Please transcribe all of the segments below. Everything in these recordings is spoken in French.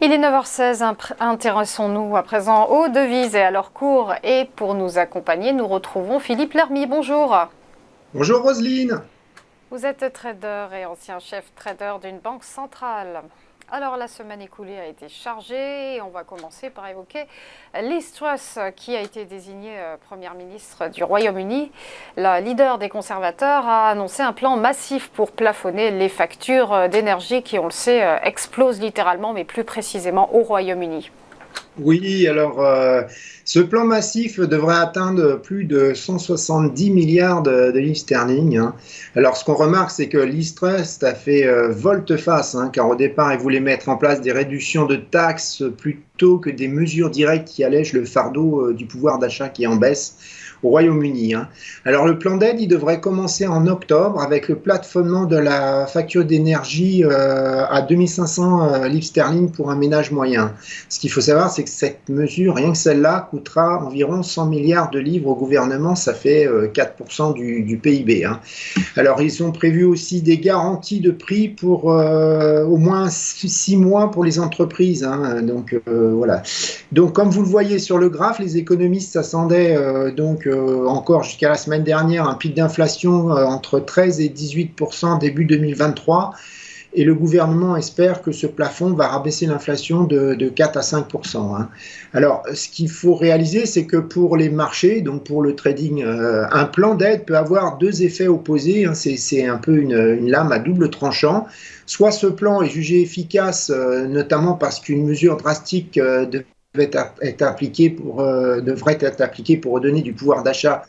Il est 9h16, intéressons-nous à présent aux devises et à leur cours. Et pour nous accompagner, nous retrouvons Philippe Lermy. Bonjour. Bonjour Roselyne. Vous êtes trader et ancien chef trader d'une banque centrale. Alors la semaine écoulée a été chargée et on va commencer par évoquer Liz Truss qui a été désignée première ministre du Royaume-Uni. La leader des conservateurs a annoncé un plan massif pour plafonner les factures d'énergie qui, on le sait, explosent littéralement, mais plus précisément au Royaume-Uni. Oui, alors ce plan massif devrait atteindre plus de 170 milliards de livres sterling, hein. Alors ce qu'on remarque, c'est que Liz Truss a fait volte-face, hein, car au départ, il voulait mettre en place des réductions de taxes plutôt que des mesures directes qui allègent le fardeau du pouvoir d'achat qui est en baisse au Royaume-Uni, hein. Alors le plan d'aide, il devrait commencer en octobre avec le plafonnement de la facture d'énergie à 2500 livres sterling pour un ménage moyen. Ce qu'il faut savoir, c'est que cette mesure, rien que celle-là, coûtera environ 100 milliards de livres au gouvernement, ça fait 4% du PIB, hein. Alors ils ont prévu aussi des garanties de prix pour au moins 6 mois pour les entreprises, hein. Donc voilà. Donc comme vous le voyez sur le graphe, les économistes s'attendaient encore jusqu'à la semaine dernière un pic d'inflation entre 13 et 18% début 2023. Et le gouvernement espère que ce plafond va rabaisser l'inflation de 4 à 5%, hein. Alors, ce qu'il faut réaliser, c'est que pour les marchés, donc pour le trading, un plan d'aide peut avoir deux effets opposés, hein. C'est un peu une lame à double tranchant. Soit ce plan est jugé efficace, notamment parce qu'une mesure drastique devrait être appliquée pour redonner du pouvoir d'achat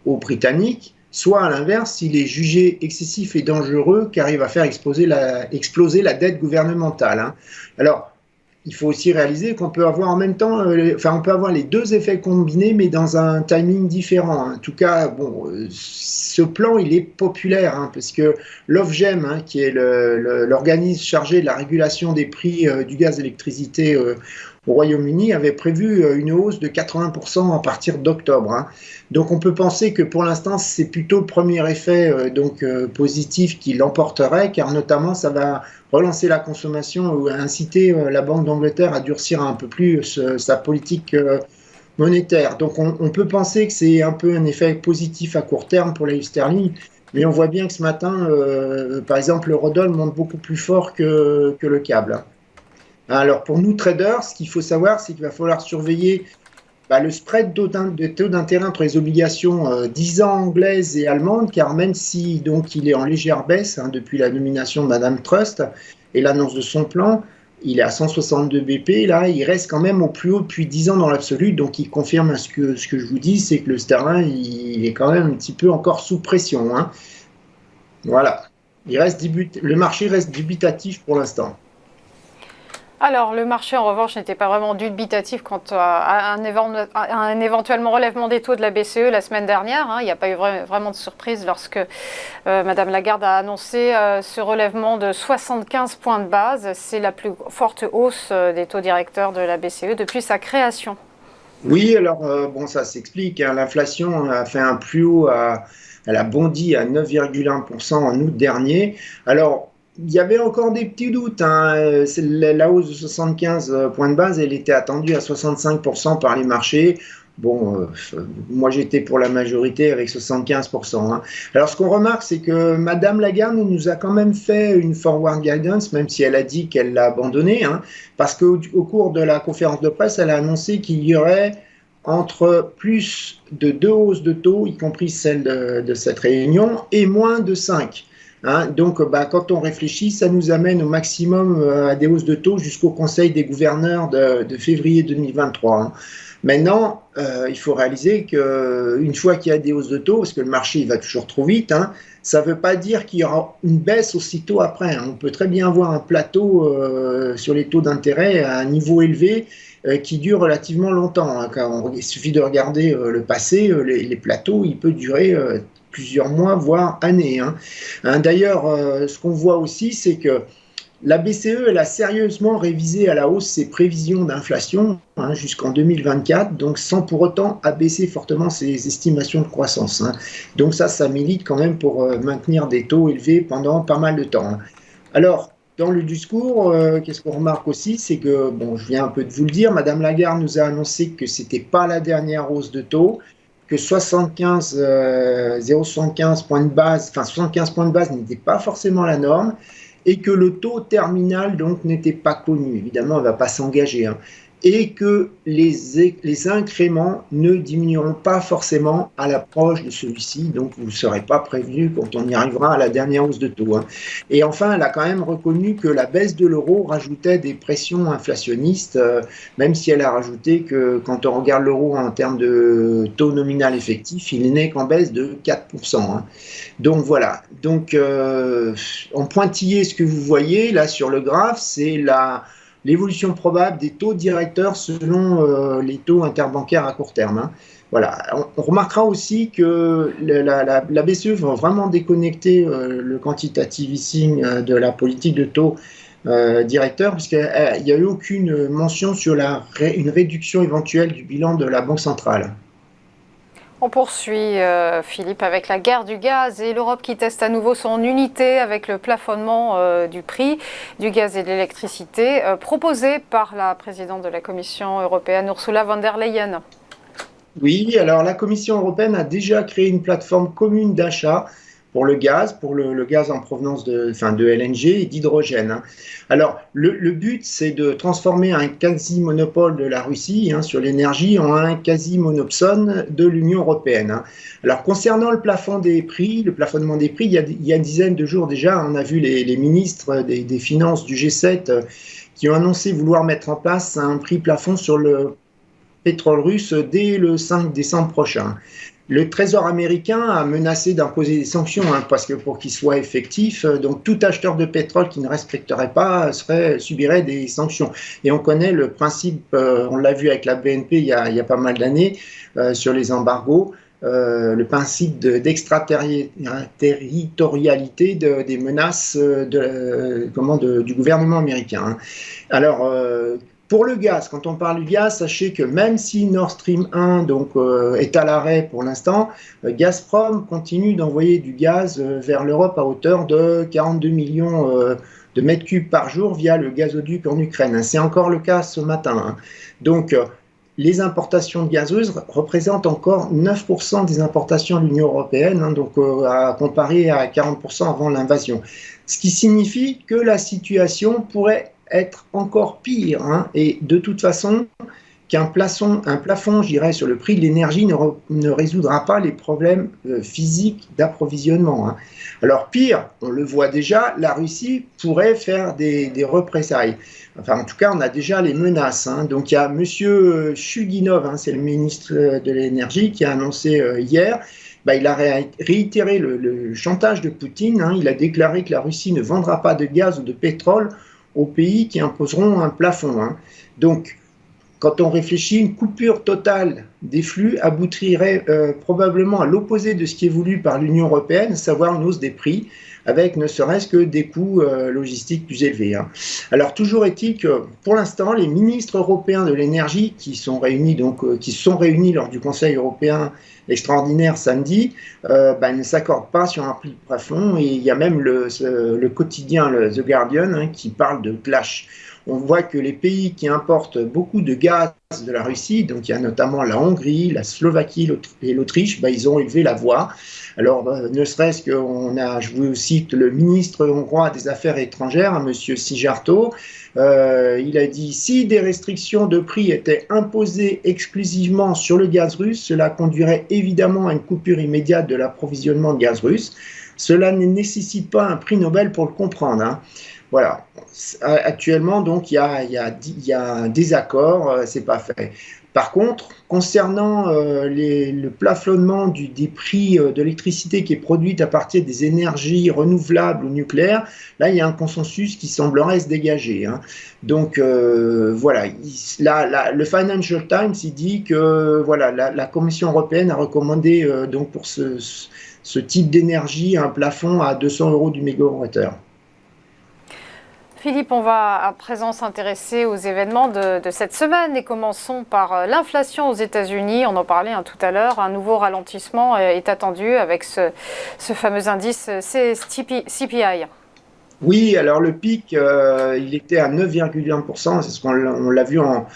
aux Britanniques, soit à l'inverse, s'il est jugé excessif et dangereux car il va faire exploser la dette gouvernementale, hein. Alors, il faut aussi réaliser qu'on peut avoir en même temps, on peut avoir les deux effets combinés, mais dans un timing différent. En tout cas, bon, ce plan, il est populaire, hein, parce que l'Ofgem, hein, qui est l'organisme chargé de la régulation des prix du gaz et de l'électricité au Royaume-Uni, avait prévu une hausse de 80% à partir d'octobre, hein. Donc on peut penser que pour l'instant, c'est plutôt le premier effet positif qui l'emporterait, car notamment ça va relancer la consommation ou inciter la Banque d'Angleterre à durcir un peu plus sa politique monétaire. Donc on peut penser que c'est un peu un effet positif à court terme pour la sterling, mais on voit bien que ce matin, par exemple, l'eurodoll monte beaucoup plus fort que le câble, hein. Alors pour nous traders, ce qu'il faut savoir, c'est qu'il va falloir surveiller le spread de taux d'intérêt entre les obligations 10 ans anglaises et allemandes, car même si donc il est en légère baisse, hein, depuis la nomination de Madame Truss et l'annonce de son plan, il est à 162 BP, là il reste quand même au plus haut depuis 10 ans dans l'absolu, donc il confirme ce que je vous dis, c'est que le sterling il est quand même un petit peu encore sous pression, hein. Voilà, le marché reste dubitatif pour l'instant. Alors, le marché, en revanche, n'était pas vraiment dubitatif quant à un éventuellement relèvement des taux de la BCE la semaine dernière, hein. Il n'y a pas eu vraiment de surprise lorsque Madame Lagarde a annoncé ce relèvement de 75 points de base. C'est la plus forte hausse des taux directeurs de la BCE depuis sa création. Oui, alors bon, ça s'explique, hein. L'inflation a fait un plus haut, elle a bondi à 9,1% en août dernier. Alors, il y avait encore des petits doutes, hein. La hausse de 75 points de base, elle était attendue à 65% par les marchés. Bon, moi j'étais pour la majorité avec 75%, hein. Alors ce qu'on remarque, c'est que Madame Lagarde nous a quand même fait une forward guidance, même si elle a dit qu'elle l'a abandonnée, hein, parce qu'au cours de la conférence de presse, elle a annoncé qu'il y aurait entre plus de 2 hausses de taux, y compris celle de cette réunion, et moins de 5. Hein, donc, quand on réfléchit, ça nous amène au maximum à des hausses de taux jusqu'au Conseil des gouverneurs de février 2023, hein. Maintenant, il faut réaliser qu'une fois qu'il y a des hausses de taux, parce que le marché il va toujours trop vite, hein, ça ne veut pas dire qu'il y aura une baisse aussitôt après, hein. On peut très bien avoir un plateau sur les taux d'intérêt à un niveau élevé qui dure relativement longtemps, hein, car il suffit de regarder le passé, les plateaux, il peut durer plusieurs mois, voire années, hein. D'ailleurs, ce qu'on voit aussi, c'est que la BCE, elle a sérieusement révisé à la hausse ses prévisions d'inflation, hein, jusqu'en 2024, donc sans pour autant abaisser fortement ses estimations de croissance, hein. Donc ça milite quand même pour maintenir des taux élevés pendant pas mal de temps, hein. Alors, dans le discours, qu'est-ce qu'on remarque aussi, c'est que, bon, je viens un peu de vous le dire, Madame Lagarde nous a annoncé que ce n'était pas la dernière hausse de taux, que 0,75 points de base, enfin 75 points de base n'était pas forcément la norme, et que le taux terminal donc n'était pas connu. Évidemment, elle ne va pas s'engager, hein, et que les incréments ne diminueront pas forcément à l'approche de celui-ci, donc vous ne serez pas prévenu quand on y arrivera à la dernière hausse de taux, hein. Et enfin, elle a quand même reconnu que la baisse de l'euro rajoutait des pressions inflationnistes, même si elle a rajouté que quand on regarde l'euro en termes de taux nominal effectif, il n'est qu'en baisse de 4%, hein. Donc voilà, donc en pointillé, ce que vous voyez là sur le graphe, c'est l'évolution probable des taux directeurs selon les taux interbancaires à court terme, hein. Voilà. On remarquera aussi que la BCE va vraiment déconnecter le quantitative easing de la politique de taux directeur, puisqu'il n'y a eu aucune mention sur une réduction éventuelle du bilan de la Banque centrale. On poursuit, Philippe, avec la guerre du gaz et l'Europe qui teste à nouveau son unité avec le plafonnement du prix du gaz et de l'électricité proposé par la présidente de la Commission européenne, Ursula von der Leyen. Oui, alors la Commission européenne a déjà créé une plateforme commune d'achat pour le gaz en provenance de LNG et d'hydrogène, hein. Alors, le but, c'est de transformer un quasi-monopole de la Russie, hein, sur l'énergie en un quasi-monopsone de l'Union européenne, hein. Alors, concernant le plafonnement des prix, il y a une dizaine de jours déjà, on a vu les ministres des Finances du G7 qui ont annoncé vouloir mettre en place un prix plafond sur le pétrole russe dès le 5 décembre prochain. Le Trésor américain a menacé d'imposer des sanctions, hein, parce que pour qu'ils soient effectifs, donc tout acheteur de pétrole qui ne respecterait pas subirait des sanctions. Et on connaît le principe, on l'a vu avec la BNP il y a pas mal d'années, sur les embargos, le principe d'extraterritorialité des menaces du gouvernement américain, hein. Alors, pour le gaz, quand on parle du gaz, sachez que même si Nord Stream 1 est à l'arrêt pour l'instant, Gazprom continue d'envoyer du gaz vers l'Europe à hauteur de 42 millions de mètres cubes par jour via le gazoduc en Ukraine. C'est encore le cas ce matin, hein. Donc, les importations de gaz russe représentent encore 9% des importations de l'Union européenne, hein, donc à comparer à 40% avant l'invasion. Ce qui signifie que la situation pourrait être encore pire, hein, et de toute façon, qu'un plafond, je dirais, sur le prix de l'énergie ne résoudra pas les problèmes physiques d'approvisionnement, hein. Alors pire, on le voit déjà, la Russie pourrait faire des représailles. Enfin, en tout cas, on a déjà les menaces, hein. Donc il y a M. Chuginov, hein, c'est le ministre de l'énergie, qui a annoncé hier, il a réitéré le chantage de Poutine, hein. Il a déclaré que la Russie ne vendra pas de gaz ou de pétrole aux pays qui imposeront un plafond, hein. Donc, quand on réfléchit, une coupure totale des flux aboutirait probablement à l'opposé de ce qui est voulu par l'Union européenne, à savoir une hausse des prix, avec ne serait-ce que des coûts logistiques plus élevés, hein. Alors, toujours est-il que, pour l'instant, les ministres européens de l'énergie qui sont réunis lors du Conseil européen extraordinaire samedi, ne s'accordent pas sur un prix de plafond, et il y a même le quotidien The Guardian, hein, qui parle de clash. On voit que les pays qui importent beaucoup de gaz de la Russie, donc il y a notamment la Hongrie, la Slovaquie et l'Autriche, ils ont élevé la voix. Alors, ne serait-ce je vous cite le ministre hongrois des Affaires étrangères, M. Szijjártó, il a dit « Si des restrictions de prix étaient imposées exclusivement sur le gaz russe, cela conduirait évidemment à une coupure immédiate de l'approvisionnement de gaz russe. Cela ne nécessite pas un prix Nobel pour le comprendre, hein. » Voilà. Actuellement, donc, il y a un désaccord, c'est pas fait. Par contre, concernant le plafonnement des prix de l'électricité qui est produite à partir des énergies renouvelables ou nucléaires, là, il y a un consensus qui semblerait se dégager, hein. Donc, voilà. Le Financial Times, il dit que voilà, la Commission européenne a recommandé donc pour ce type d'énergie un plafond à 200 € du mégawattheure. Philippe, on va à présent s'intéresser aux événements de cette semaine et commençons par l'inflation aux États-Unis. On en parlait tout à l'heure. Un nouveau ralentissement est attendu avec ce fameux indice CPI. Oui, alors le pic, il était à 9,1%, c'est ce qu'on l'a vu en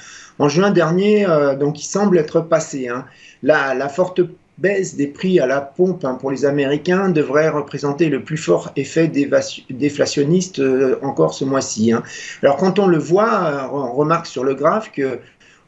juin dernier, donc il semble être passé, hein. La forte baisse des prix à la pompe, hein, pour les Américains devrait représenter le plus fort effet déflationniste encore ce mois-ci, hein. Alors quand on le voit, on remarque sur le graphe que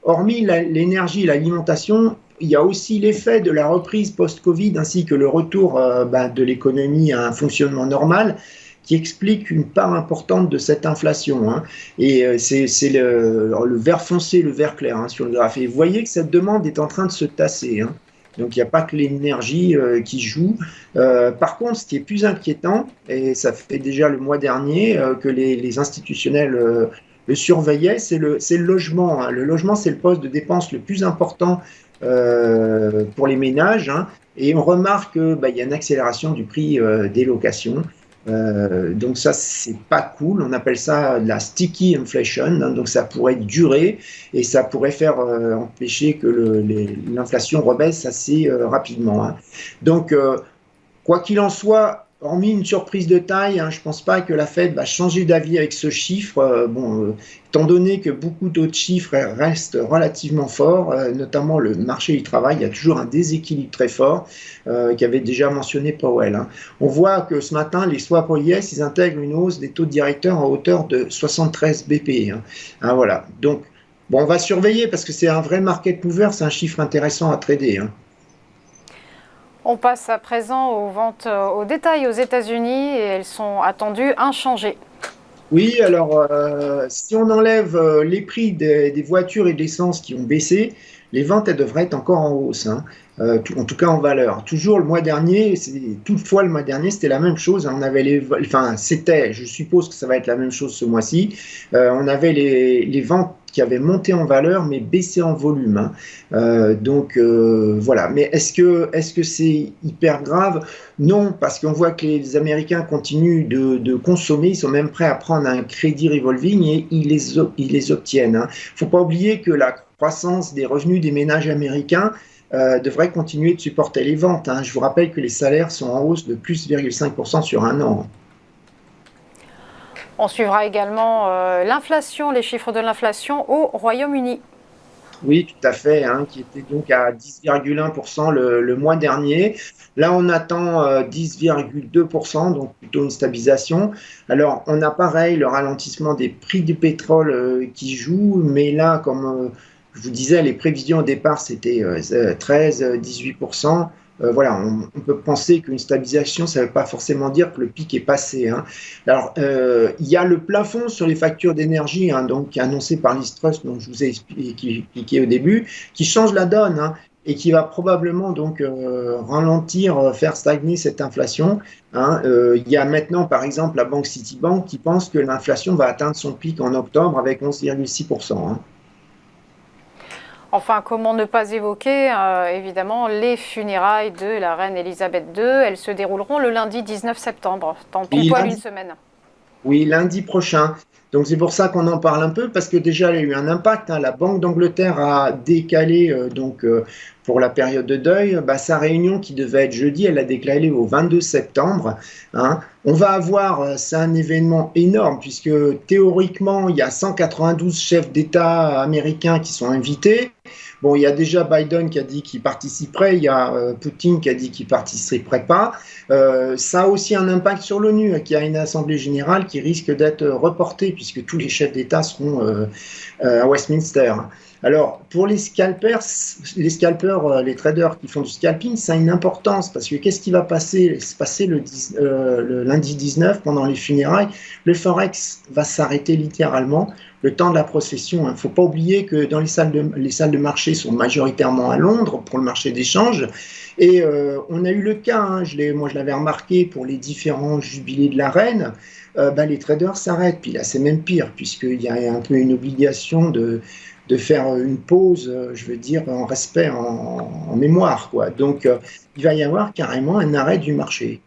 hormis l'énergie et l'alimentation, il y a aussi l'effet de la reprise post-Covid ainsi que le retour de l'économie à un fonctionnement normal qui explique une part importante de cette inflation, hein. Et c'est le vert foncé, le vert clair, hein, sur le graphe. Et vous voyez que cette demande est en train de se tasser, hein. Donc il n'y a pas que l'énergie qui joue. Par contre, ce qui est plus inquiétant, et ça fait déjà le mois dernier que les institutionnels le surveillaient, c'est le logement, hein. Le logement, c'est le poste de dépense le plus important pour les ménages, hein. Et on remarque qu'il y a une accélération du prix des locations. Donc ça, c'est pas cool. On appelle ça la sticky inflation, hein. Donc ça pourrait durer et ça pourrait faire empêcher que l'inflation rebaisse assez rapidement, hein. Donc, quoi qu'il en soit, hormis une surprise de taille, hein, je ne pense pas que la Fed va changer d'avis avec ce chiffre. Étant donné que beaucoup d'autres chiffres restent relativement forts, notamment le marché du travail, il y a toujours un déséquilibre très fort qu'avait déjà mentionné Powell, hein. On voit que ce matin, les swaps OIS, ils intègrent une hausse des taux directeurs à hauteur de 73 BP, hein. Hein, voilà. Donc, bon, on va surveiller parce que c'est un vrai market mover, c'est un chiffre intéressant à trader, hein. On passe à présent aux ventes au détail aux États-Unis et elles sont attendues inchangées. Oui, alors si on enlève les prix des voitures et de l'essence qui ont baissé, les ventes elles devraient être encore en hausse, hein. En tout cas en valeur. Toujours le mois dernier, toutefois le mois dernier c'était la même chose, hein. On avait je suppose que ça va être la même chose ce mois-ci. On avait les ventes qui avaient monté en valeur mais baissé en volume, hein. Voilà. Mais est-ce que c'est hyper grave? Non, parce qu'on voit que les Américains continuent de consommer, ils sont même prêts à prendre un crédit revolving et ils les obtiennent, hein. Il ne faut pas oublier que la croissance des revenus des ménages américains devrait continuer de supporter les ventes, hein. Je vous rappelle que les salaires sont en hausse de plus 0,5% sur un an. On suivra également l'inflation, les chiffres de l'inflation au Royaume-Uni. Oui, tout à fait, hein, qui était donc à 10,1% le mois dernier. Là, on attend 10,2%, donc plutôt une stabilisation. Alors, on a pareil le ralentissement des prix du pétrole qui joue, mais là, comme je vous disais, les prévisions au départ, c'était 13-18%. Voilà, on peut penser qu'une stabilisation, ça ne veut pas forcément dire que le pic est passé, hein. Alors, il y a le plafond sur les factures d'énergie, hein, donc, qui est annoncé par l'Istrust, dont je vous ai expliqué au début, qui change la donne, hein, et qui va probablement donc ralentir, faire stagner cette inflation, hein. Il y a maintenant, par exemple, la banque Citibank qui pense que l'inflation va atteindre son pic en octobre avec 11,6%, hein. Enfin, comment ne pas évoquer évidemment les funérailles de la reine Elisabeth II. Elles se dérouleront le lundi 19 septembre, dans pile poil une semaine. Oui, lundi prochain. Donc c'est pour ça qu'on en parle un peu, parce que déjà il y a eu un impact, hein. La Banque d'Angleterre a décalé pour la période de deuil, sa réunion qui devait être jeudi, elle a décalé au 22 septembre, hein. On va avoir, c'est un événement énorme, puisque théoriquement il y a 192 chefs d'État américains qui sont invités. Bon, il y a déjà Biden qui a dit qu'il participerait, il y a Poutine qui a dit qu'il participerait pas. Ça a aussi un impact sur l'ONU, qui a une assemblée générale qui risque d'être reportée, puisque tous les chefs d'État seront à Westminster. Alors, pour les scalpers, les traders qui font du scalping, ça a une importance, parce que qu'est-ce qui va se passer le lundi 19 pendant les funérailles? Le Forex va s'arrêter littéralement le temps de la procession. Il ne faut pas oublier que dans les salles de marché sont majoritairement à Londres pour le marché d'échange. Et on a eu le cas, hein, moi je l'avais remarqué pour les différents jubilés de la reine, les traders s'arrêtent. Puis là, c'est même pire, puisqu'il y a un peu une obligation de faire une pause, je veux dire, en respect, en mémoire, quoi. Donc, il va y avoir carrément un arrêt du marché.